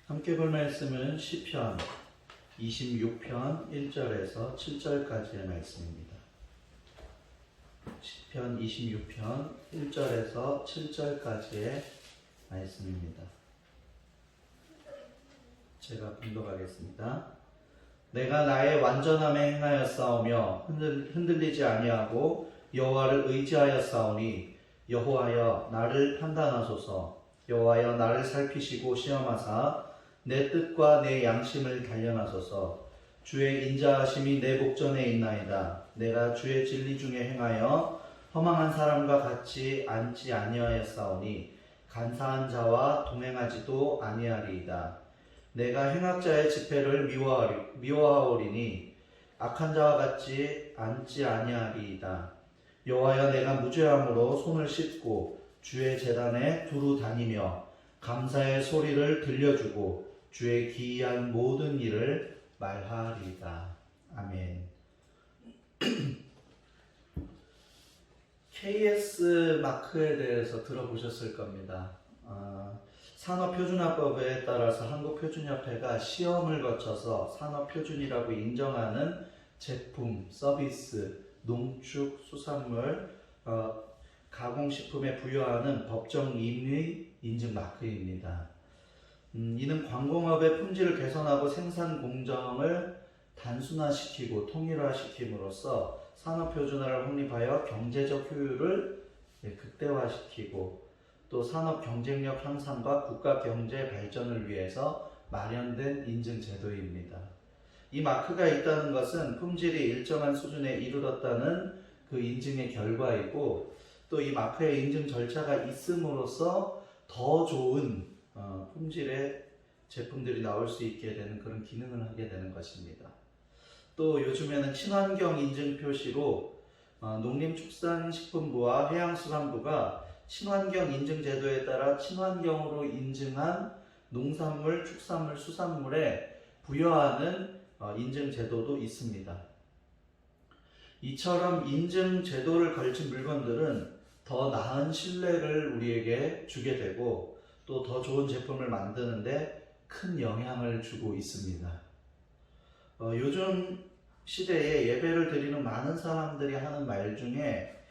함께 볼 말씀은 시편 26편 1절에서 7절까지의 말씀입니다. 시편 26편 1절에서 7절까지의 말씀입니다. 제가 분독하겠습니다. 내가 나의 완전함에 행하였사오며 흔들리지 아니하고 여호와를 의지하였사오니 여호와여 나를 판단하소서. 여호와여 나를 살피시고 시험하사 내 뜻과 내 양심을 단련하소서. 주의 인자하심이 내 복전에 있나이다. 내가 주의 진리 중에 행하여 허망한 사람과 같이 앉지 아니하였사오니 간사한 자와 동행하지도 아니하리이다. 내가 행악자의 집회를 미워하오리니 악한 자와 같이 앉지 아니하리이다. 여호와여 내가 무죄함으로 손을 씻고 주의 제단에 두루 다니며 감사의 소리를 들려주고 주의 기이한 모든 일을 말하리이다. 아멘. KS 마크에 대해서 들어보셨을 겁니다. 산업표준화법에 따라서 한국표준협회가 시험을 거쳐서 산업표준이라고 인정하는 제품, 서비스, 농축, 수산물, 가공식품에 부여하는 법정 임의 인증 마크입니다. 이는 광공업의 품질을 개선하고 생산 공정을 단순화시키고 통일화시킴으로써 산업표준화를 확립하여 경제적 효율을 극대화시키고 또 산업 경쟁력 향상과 국가 경제 발전을 위해서 마련된 인증 제도입니다. 이 마크가 있다는 것은 품질이 일정한 수준에 이르렀다는 그 인증의 결과이고 또 이 마크의 인증 절차가 있음으로써 더 좋은 품질의 제품들이 나올 수 있게 되는 그런 기능을 하게 되는 것입니다. 또 요즘에는 친환경 인증 표시로 농림축산식품부와 해양수산부가 친환경 인증 제도에 따라 친환경으로 인증한 농산물, 축산물, 수산물에 부여하는 인증 제도도 있습니다. 이처럼 인증 제도를 걸친 물건들은 더 나은 신뢰를 우리에게 주게 되고 또 더 좋은 제품을 만드는데 큰 영향을 주고 있습니다. 요즘 시대에 예배를 드리는 많은 사람들이 하는 말 중에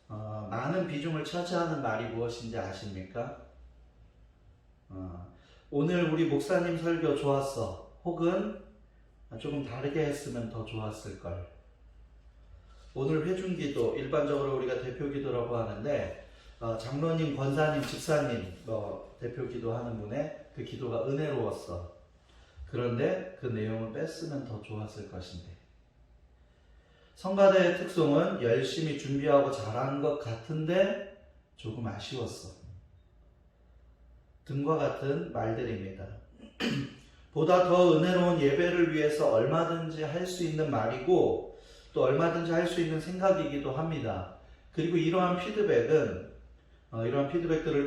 많은 비중을 차지하는 말이 무엇인지 아십니까? 오늘 우리 목사님 설교 좋았어. 혹은 조금 다르게 했으면 더 좋았을걸. 오늘 회중기도, 일반적으로 우리가 대표기도라고 하는데 장로님, 권사님, 집사님 대표기도 하는 분의 그 기도가 은혜로웠어. 그런데 그 내용을 뺐으면 더 좋았을 것인데. 성가대의 특성은 열심히 준비하고 잘한 것 같은데 조금 아쉬웠어. 등과 같은 말들입니다. 보다 더 은혜로운 예배를 위해서 얼마든지 할 수 있는 말이고 또 얼마든지 할 수 있는 생각이기도 합니다. 그리고 이러한 피드백들을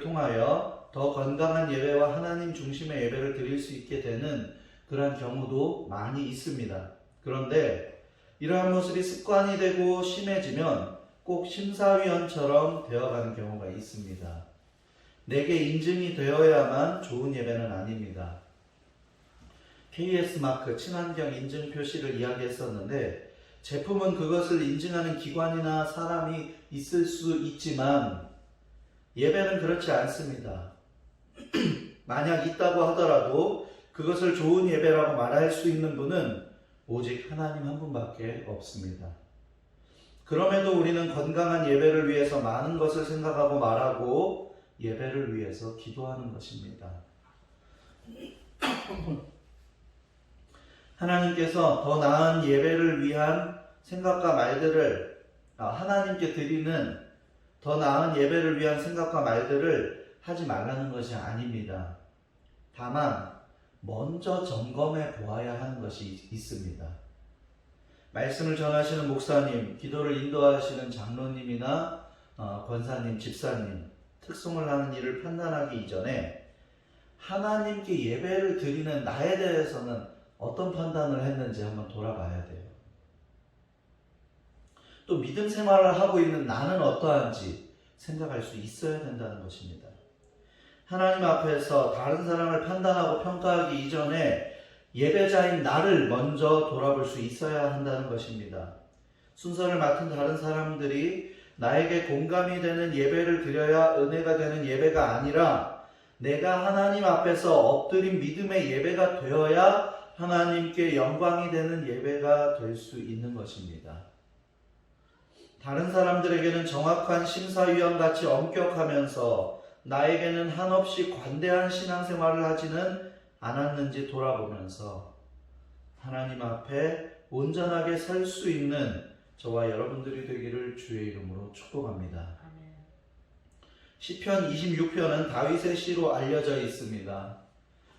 통하여 더 건강한 예배와 하나님 중심의 예배를 드릴 수 있게 되는 그러한 경우도 많이 있습니다. 그런데 이러한 모습이 습관이 되고 심해지면 꼭 심사위원처럼 되어가는 경우가 있습니다. 내게 인증이 되어야만 좋은 예배는 아닙니다. KS 마크 친환경 인증 표시를 이야기했었는데 제품은 그것을 인증하는 기관이나 사람이 있을 수 있지만 예배는 그렇지 않습니다. 만약 있다고 하더라도 그것을 좋은 예배라고 말할 수 있는 분은 오직 하나님 한 분밖에 없습니다. 그럼에도 우리는 건강한 예배를 위해서 많은 것을 생각하고 말하고 예배를 위해서 기도하는 것입니다. 하나님께서 더 나은 예배를 위한 생각과 말들을 하나님께 드리는 더 나은 예배를 위한 생각과 말들을 하지 말라는 것이 아닙니다. 다만 먼저 점검해 보아야 하는 것이 있습니다. 말씀을 전하시는 목사님, 기도를 인도하시는 장로님이나 권사님, 집사님, 특송을 하는 일을 판단하기 이전에 하나님께 예배를 드리는 나에 대해서는 어떤 판단을 했는지 한번 돌아봐야 돼요. 또 믿음 생활을 하고 있는 나는 어떠한지 생각할 수 있어야 된다는 것입니다. 하나님 앞에서 다른 사람을 판단하고 평가하기 이전에 예배자인 나를 먼저 돌아볼 수 있어야 한다는 것입니다. 순서를 맡은 다른 사람들이 나에게 공감이 되는 예배를 드려야 은혜가 되는 예배가 아니라 내가 하나님 앞에서 엎드린 믿음의 예배가 되어야 하나님께 영광이 되는 예배가 될 수 있는 것입니다. 다른 사람들에게는 정확한 심사위원 같이 엄격하면서 나에게는 한없이 관대한 신앙생활을 하지는 않았는지 돌아보면서 하나님 앞에 온전하게 설 수 있는 저와 여러분들이 되기를 주의 이름으로 축복합니다. 시편 26편은 다윗의 시로 알려져 있습니다.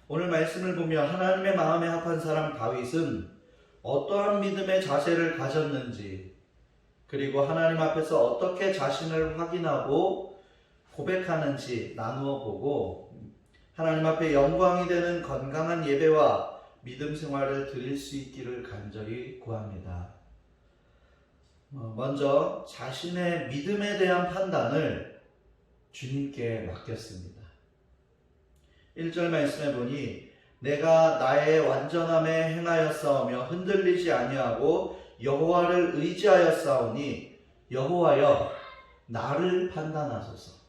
오늘 말씀을 보며 하나님의 마음에 합한 사람 다윗은 어떠한 믿음의 자세를 가졌는지, 그리고 하나님 앞에서 어떻게 자신을 확인하고 고백하는지 나누어 보고 하나님 앞에 영광이 되는 건강한 예배와 믿음 생활을 드릴 수 있기를 간절히 구합니다. 먼저 자신의 믿음에 대한 판단을 주님께 맡겼습니다. 1절 말씀해 보니 내가 나의 완전함에 행하였사오며 흔들리지 아니하고 여호와를 의지하였사오니 여호와여 나를 판단하소서.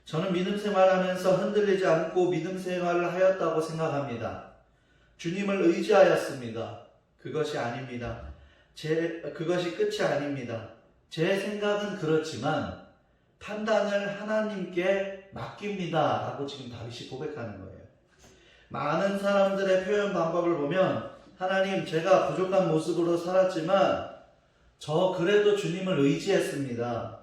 저는 믿음 생활하면서 흔들리지 않고 믿음 생활을 하였다고 생각합니다. 주님을 의지하였습니다. 그것이 아닙니다. 그것이 끝이 아닙니다. 제 생각은 그렇지만 판단을 하나님께 맡깁니다 라고 지금 다윗이 고백하는 거예요. 많은 사람들의 표현 방법을 보면 하나님 제가 부족한 모습으로 살았지만 저 그래도 주님을 의지했습니다.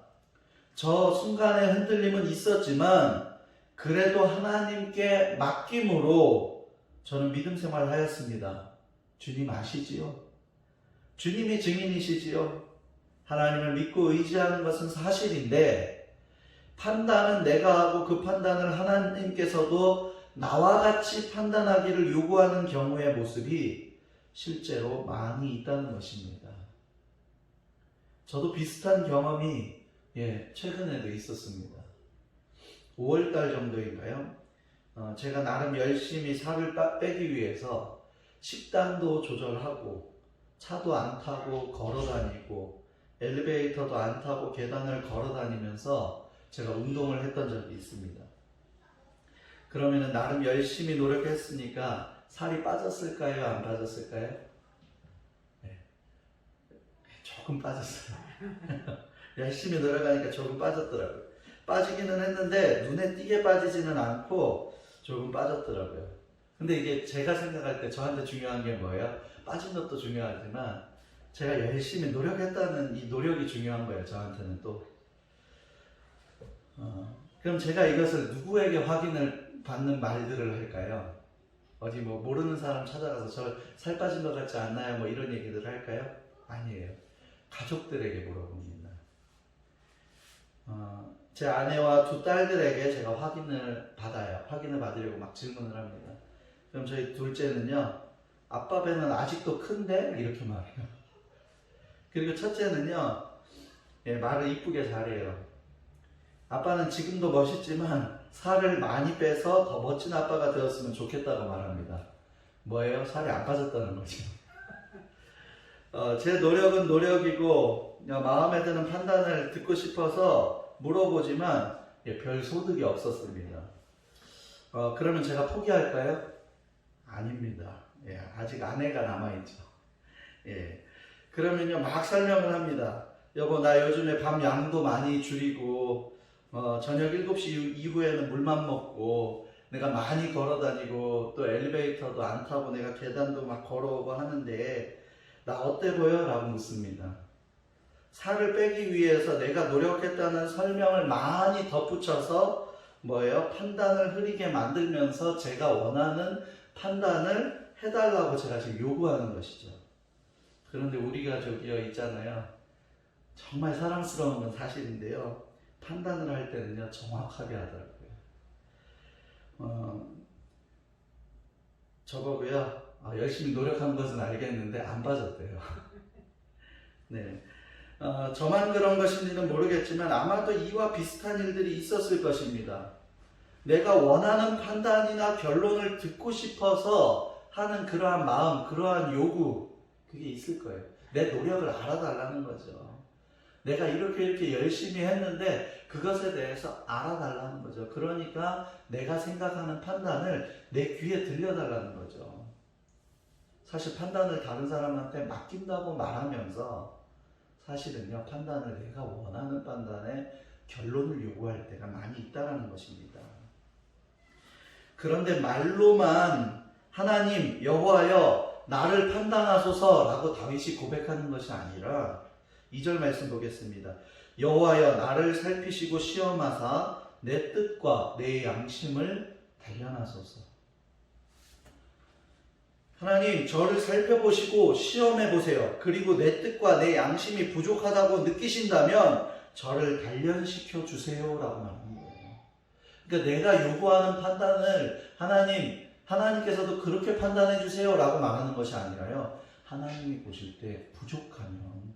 저 순간의 흔들림은 있었지만 그래도 하나님께 맡김으로 저는 믿음 생활을 하였습니다. 주님 아시지요? 주님이 증인이시지요? 하나님을 믿고 의지하는 것은 사실인데 판단은 내가 하고 그 판단을 하나님께서도 나와 같이 판단하기를 요구하는 경우의 모습이 실제로 많이 있다는 것입니다. 저도 비슷한 경험이 최근에도 있었습니다. 5월달 정도인가요? 제가 나름 열심히 살을 빼기 위해서 식단도 조절하고 차도 안 타고 걸어 다니고 엘리베이터도 안 타고 계단을 걸어 다니면서 제가 운동을 했던 적이 있습니다. 그러면 나름 열심히 노력했으니까 살이 빠졌을까요? 안 빠졌을까요? 네. 조금 빠졌어요. 열심히 노력하니까 조금 빠졌더라고요. 빠지기는 했는데 눈에 띄게 빠지지는 않고 조금 빠졌더라고요. 근데 이게 제가 생각할 때 저한테 중요한 게 뭐예요? 빠진 것도 중요하지만 제가 열심히 노력했다는 이 노력이 중요한 거예요. 저한테는 또. 그럼 제가 이것을 누구에게 확인을 받는 말들을 할까요? 어디 뭐 모르는 사람 찾아가서 저 살 빠진 것 같지 않나요? 뭐 이런 얘기들 할까요? 아니에요. 가족들에게 물어봅니다. 제 아내와 두 딸들에게 제가 확인을 받으려고 막 질문을 합니다. 그럼 저희 둘째는요, 아빠 배는 아직도 큰데? 이렇게 말해요. 그리고 첫째는요, 말을 이쁘게 잘해요. 아빠는 지금도 멋있지만 살을 많이 빼서 더 멋진 아빠가 되었으면 좋겠다고 말합니다. 뭐예요? 살이 안 빠졌다는 거죠. 제 노력은 노력이고 마음에 드는 판단을 듣고 싶어서 물어보지만 별 소득이 없었습니다. 그러면 제가 포기할까요? 아닙니다. 아직 아내가 남아있죠. 그러면요 막 설명을 합니다. 여보 나 요즘에 밤 양도 많이 줄이고 저녁 7시 이후에는 물만 먹고 내가 많이 걸어다니고 또 엘리베이터도 안 타고 내가 계단도 막 걸어오고 하는데 나 어때 보여? 라고 묻습니다. 살을 빼기 위해서 내가 노력했다는 설명을 많이 덧붙여서 뭐예요? 판단을 흐리게 만들면서 제가 원하는 판단을 해달라고 제가 지금 요구하는 것이죠. 그런데 우리가 저기요 있잖아요. 정말 사랑스러운 건 사실인데요. 판단을 할 때는요 정확하게 하더라고요. 저보고요 열심히 노력한 것은 알겠는데 안 빠졌대요. 네. 저만 그런 것인지는 모르겠지만 아마도 이와 비슷한 일들이 있었을 것입니다. 내가 원하는 판단이나 결론을 듣고 싶어서 하는 그러한 마음, 그러한 요구, 그게 있을 거예요. 내 노력을 알아달라는 거죠. 내가 이렇게 열심히 했는데 그것에 대해서 알아달라는 거죠. 그러니까 내가 생각하는 판단을 내 귀에 들려달라는 거죠. 사실 판단을 다른 사람한테 맡긴다고 말하면서 사실은요, 판단을 내가 원하는 판단에 결론을 요구할 때가 많이 있다는 것입니다. 그런데 말로만 하나님 여호와여 나를 판단하소서라고 다윗이 고백하는 것이 아니라 2절 말씀 보겠습니다. 여호와여 나를 살피시고 시험하사 내 뜻과 내 양심을 단련하소서. 하나님 저를 살펴보시고 시험해보세요. 그리고 내 뜻과 내 양심이 부족하다고 느끼신다면 저를 단련시켜 주세요라고 말하는 거예요. 그러니까 내가 요구하는 판단을 하나님께서도 그렇게 판단해 주세요라고 말하는 것이 아니라요. 하나님이 보실 때 부족하면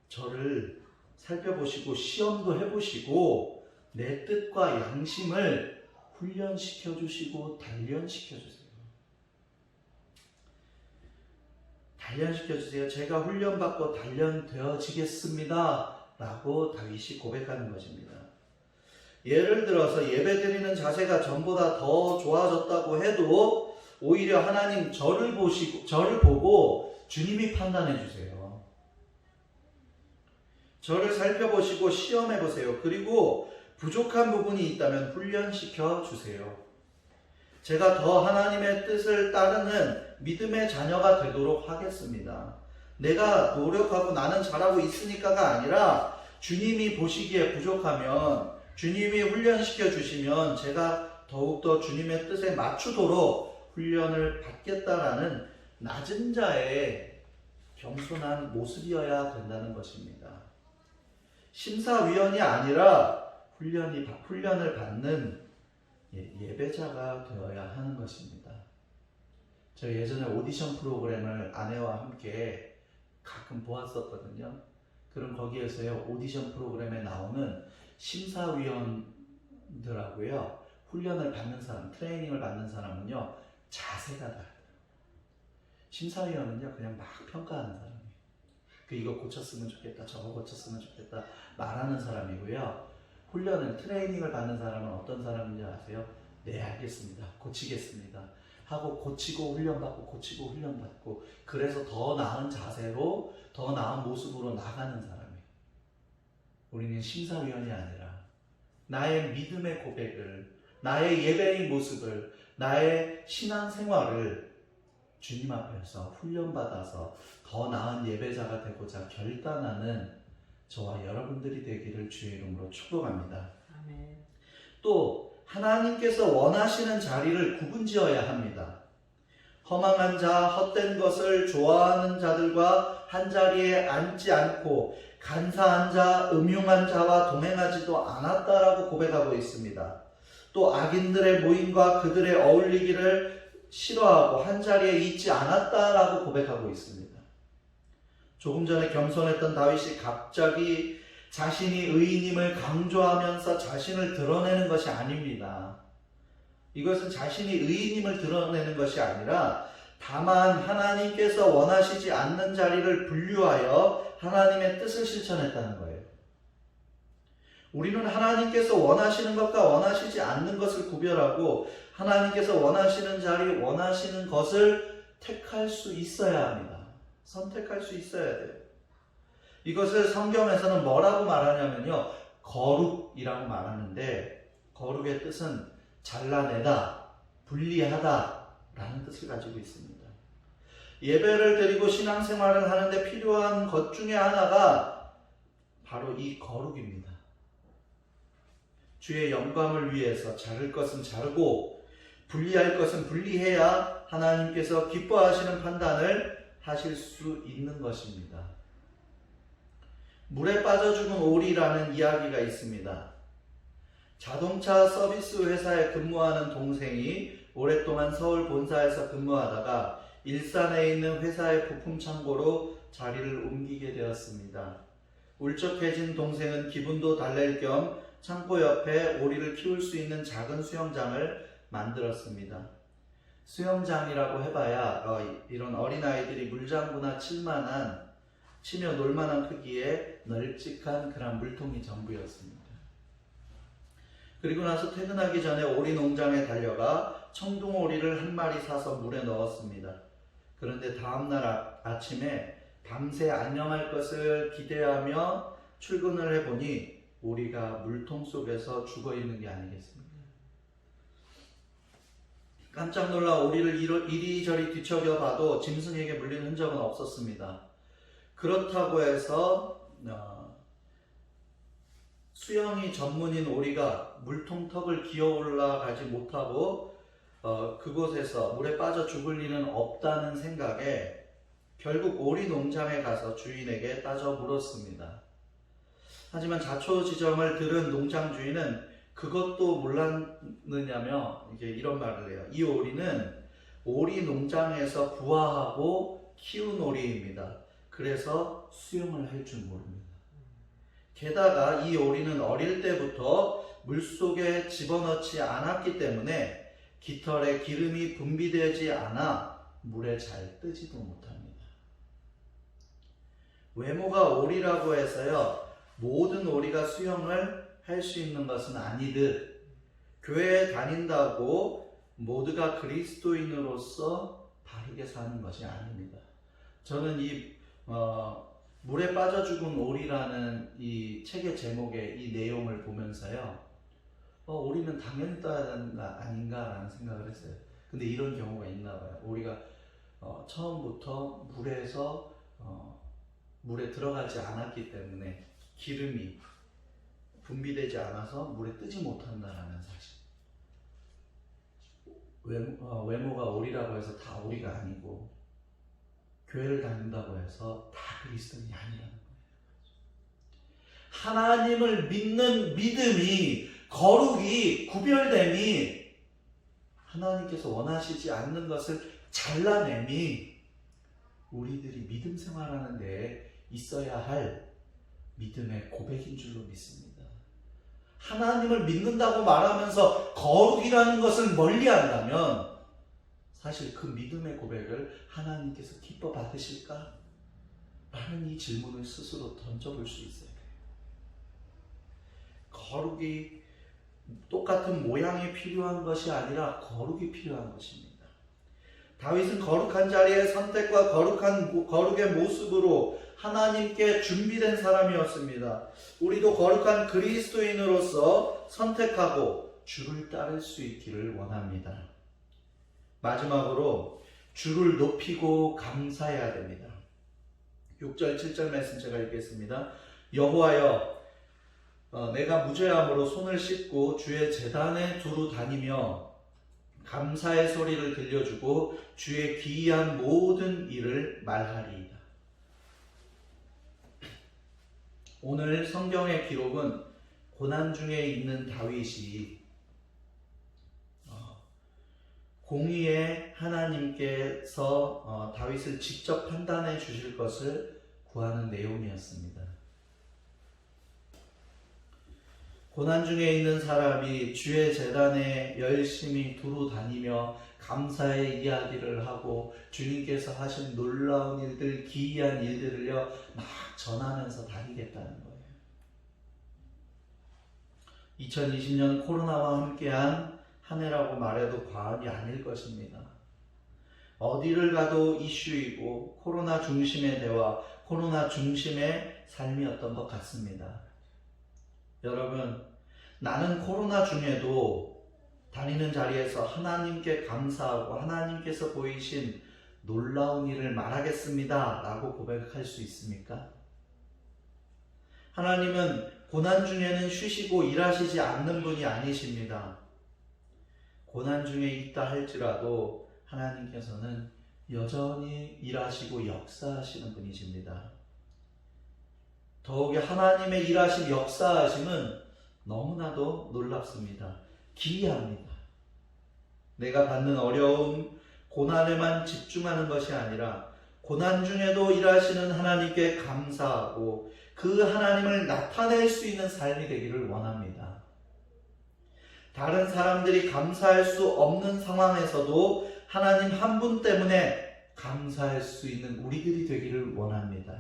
저를 살펴보시고 시험도 해보시고 내 뜻과 양심을 훈련시켜 주시고 단련시켜 주세요. 단련시켜 주세요. 제가 훈련받고 단련되어지겠습니다. 라고 다윗이 고백하는 것입니다. 예를 들어서 예배드리는 자세가 전보다 더 좋아졌다고 해도 오히려 하나님 저를 보고 주님이 판단해 주세요. 저를 살펴보시고 시험해 보세요. 그리고 부족한 부분이 있다면 훈련시켜 주세요. 제가 더 하나님의 뜻을 따르는 믿음의 자녀가 되도록 하겠습니다. 내가 노력하고 나는 잘하고 있으니까가 아니라 주님이 보시기에 부족하면 주님이 훈련시켜 주시면 제가 더욱더 주님의 뜻에 맞추도록 훈련을 받겠다라는 낮은 자의 겸손한 모습이어야 된다는 것입니다. 심사위원이 아니라 훈련을 받는 예배자가 되어야 하는 것입니다. 저 예전에 오디션 프로그램을 아내와 함께 가끔 보았었거든요. 그럼 거기에서요, 오디션 프로그램에 나오는 심사위원들하고요, 훈련을 받는 사람, 트레이닝을 받는 사람은요, 자세가 다르더라고요. 심사위원은요, 그냥 막 평가하는 사람이에요. 이거 고쳤으면 좋겠다, 저거 고쳤으면 좋겠다 말하는 사람이고요. 트레이닝을 받는 사람은 어떤 사람인지 아세요? 네, 알겠습니다. 고치겠습니다. 하고 고치고 훈련받고 고치고 훈련받고 그래서 더 나은 자세로 더 나은 모습으로 나가는 사람이에요. 우리는 심사위원이 아니라 나의 믿음의 고백을, 나의 예배의 모습을, 나의 신앙생활을 주님 앞에서 훈련받아서 더 나은 예배자가 되고자 결단하는 저와 여러분들이 되기를 주의 이름으로 축복합니다. 아멘. 또 하나님께서 원하시는 자리를 구분지어야 합니다. 허망한 자, 헛된 것을 좋아하는 자들과 한 자리에 앉지 않고 간사한 자, 음흉한 자와 동행하지도 않았다라고 고백하고 있습니다. 또 악인들의 모임과 그들의 어울리기를 싫어하고 한 자리에 있지 않았다라고 고백하고 있습니다. 조금 전에 겸손했던 다윗이 갑자기 자신이 의인임을 강조하면서 자신을 드러내는 것이 아닙니다. 이것은 자신이 의인임을 드러내는 것이 아니라 다만 하나님께서 원하시지 않는 자리를 분류하여 하나님의 뜻을 실천했다는 거예요. 우리는 하나님께서 원하시는 것과 원하시지 않는 것을 구별하고 하나님께서 원하시는 자리, 원하시는 것을 택할 수 있어야 합니다. 선택할 수 있어야 돼요. 이것을 성경에서는 뭐라고 말하냐면요, 거룩이라고 말하는데 거룩의 뜻은 잘라내다, 분리하다 라는 뜻을 가지고 있습니다. 예배를 드리고 신앙생활을 하는데 필요한 것 중에 하나가 바로 이 거룩입니다. 주의 영광을 위해서 자를 것은 자르고 분리할 것은 분리해야 하나님께서 기뻐하시는 판단을 하실 수 있는 것입니다. 물에 빠져 죽은 오리라는 이야기가 있습니다. 자동차 서비스 회사에 근무하는 동생이 오랫동안 서울 본사에서 근무하다가 일산에 있는 회사의 부품 창고로 자리를 옮기게 되었습니다. 울적해진 동생은 기분도 달랠 겸 창고 옆에 오리를 키울 수 있는 작은 수영장을 만들었습니다. 수영장이라고 해봐야 이런 어린아이들이 물장구나 치며 놀만한 크기의 널찍한 그런 물통이 전부였습니다. 그리고 나서 퇴근하기 전에 오리 농장에 달려가 청둥오리를 한 마리 사서 물에 넣었습니다. 그런데 다음날 아침에 밤새 안녕할 것을 기대하며 출근을 해보니 오리가 물통 속에서 죽어 있는 게 아니겠습니까? 깜짝 놀라 오리를 이리저리 뒤척여 봐도 짐승에게 물린 흔적은 없었습니다. 그렇다고 해서 수영이 전문인 오리가 물통 턱을 기어 올라가지 못하고 그곳에서 물에 빠져 죽을 리는 없다는 생각에 결국 오리 농장에 가서 주인에게 따져 물었습니다. 하지만 자초지정을 들은 농장 주인은 그것도 몰랐느냐며 이런 말을 해요. 이 오리는 오리 농장에서 부화하고 키운 오리입니다. 그래서 수영을 할 줄 모릅니다. 게다가 이 오리는 어릴 때부터 물속에 집어넣지 않았기 때문에 깃털에 기름이 분비되지 않아 물에 잘 뜨지도 못합니다. 외모가 오리라고 해서요, 모든 오리가 수영을 할 수 있는 것은 아니듯 교회에 다닌다고 모두가 그리스도인으로서 바르게 사는 것이 아닙니다. 저는 이 물에 빠져 죽은 오리라는 이 책의 제목의 이 내용을 보면서요, 오리는 당연히 떠야 되는 거 아닌가라는 생각을 했어요. 근데 이런 경우가 있나 봐요. 오리가 처음부터 물에 들어가지 않았기 때문에 기름이 분비되지 않아서 물에 뜨지 못한다라는 사실. 외모가 오리라고 해서 다 오리가 아니고 교회를 다닌다고 해서 다 그리스도인이 아니라는 거예요. 하나님을 믿는 믿음이, 거룩이, 구별됨이, 하나님께서 원하시지 않는 것을 잘라냄이 우리들이 믿음 생활하는 데에 있어야 할 믿음의 고백인 줄로 믿습니다. 하나님을 믿는다고 말하면서 거룩이라는 것을 멀리한다면 사실 그 믿음의 고백을 하나님께서 기뻐 받으실까? 라는 이 질문을 스스로 던져볼 수 있어요. 거룩이 똑같은 모양이 필요한 것이 아니라 거룩이 필요한 것입니다. 다윗은 거룩한 자리의 선택과 거룩의 모습으로 하나님께 준비된 사람이었습니다. 우리도 거룩한 그리스도인으로서 선택하고 주를 따를 수 있기를 원합니다. 마지막으로 주를 높이고 감사해야 됩니다. 6절 7절 말씀 제가 읽겠습니다. 여호와여, 내가 무죄함으로 손을 씻고 주의 제단에 두루 다니며 감사의 소리를 들려주고 주의 기이한 모든 일을 말하리이다. 오늘 성경의 기록은 고난 중에 있는 다윗이 공의의 하나님께서 다윗을 직접 판단해 주실 것을 구하는 내용이었습니다. 고난 중에 있는 사람이 주의 제단에 열심히 두루 다니며 감사의 이야기를 하고 주님께서 하신 놀라운 일들, 기이한 일들을요 막 전하면서 다니겠다는 거예요. 2020년 코로나와 함께한 한 해라고 말해도 과언이 아닐 것입니다. 어디를 가도 이슈이고 코로나 중심의 대화, 코로나 중심의 삶이었던 것 같습니다. 여러분, 나는 코로나 중에도 다니는 자리에서 하나님께 감사하고 하나님께서 보이신 놀라운 일을 말하겠습니다 라고 고백할 수 있습니까? 하나님은 고난 중에는 쉬시고 일하시지 않는 분이 아니십니다. 고난 중에 있다 할지라도 하나님께서는 여전히 일하시고 역사하시는 분이십니다. 더욱이 하나님의 일하신 역사하심은 너무나도 놀랍습니다. 기이합니다. 내가 받는 어려움, 고난에만 집중하는 것이 아니라 고난 중에도 일하시는 하나님께 감사하고 그 하나님을 나타낼 수 있는 삶이 되기를 원합니다. 다른 사람들이 감사할 수 없는 상황에서도 하나님 한 분 때문에 감사할 수 있는 우리들이 되기를 원합니다.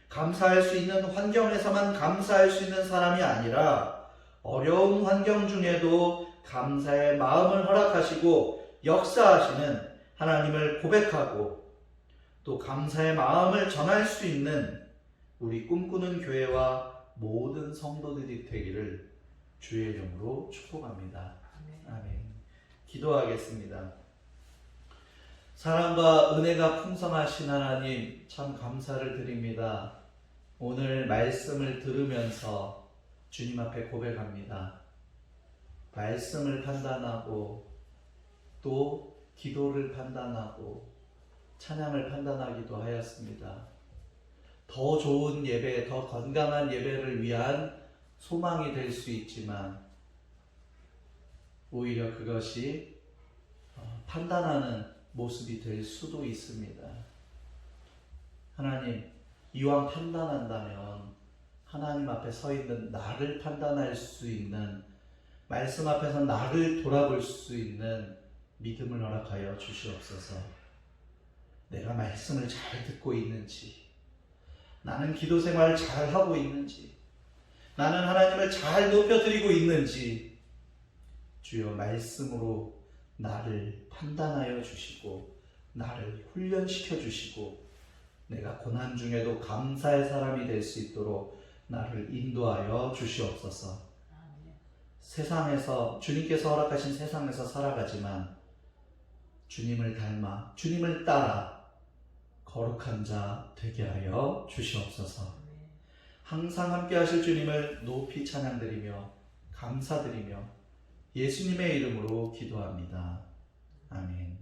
감사할 수 있는 환경에서만 감사할 수 있는 사람이 아니라 어려운 환경 중에도 감사의 마음을 허락하시고 역사하시는 하나님을 고백하고 또 감사의 마음을 전할 수 있는 우리 꿈꾸는 교회와 모든 성도들이 되기를 주의 이름으로 축복합니다. 아멘. 기도하겠습니다. 사랑과 은혜가 풍성하신 하나님, 참 감사를 드립니다. 오늘 말씀을 들으면서 주님 앞에 고백합니다. 말씀을 판단하고 또 기도를 판단하고 찬양을 판단하기도 하였습니다. 더 좋은 예배, 더 건강한 예배를 위한 소망이 될 수 있지만 오히려 그것이 판단하는 모습이 될 수도 있습니다. 하나님, 이왕 판단한다면 하나님 앞에 서 있는 나를 판단할 수 있는, 말씀 앞에서 나를 돌아볼 수 있는 믿음을 허락하여 주시옵소서. 내가 말씀을 잘 듣고 있는지, 나는 기도 생활을 잘 하고 있는지, 나는 하나님을 잘 높여드리고 있는지, 주여 말씀으로 나를 판단하여 주시고 나를 훈련시켜 주시고 내가 고난 중에도 감사의 사람이 될 수 있도록 나를 인도하여 주시옵소서. 세상에서, 주님께서 허락하신 세상에서 살아가지만 주님을 닮아 주님을 따라 거룩한 자 되게 하여 주시옵소서. 항상 함께 하실 주님을 높이 찬양드리며 감사드리며 예수님의 이름으로 기도합니다. 아멘.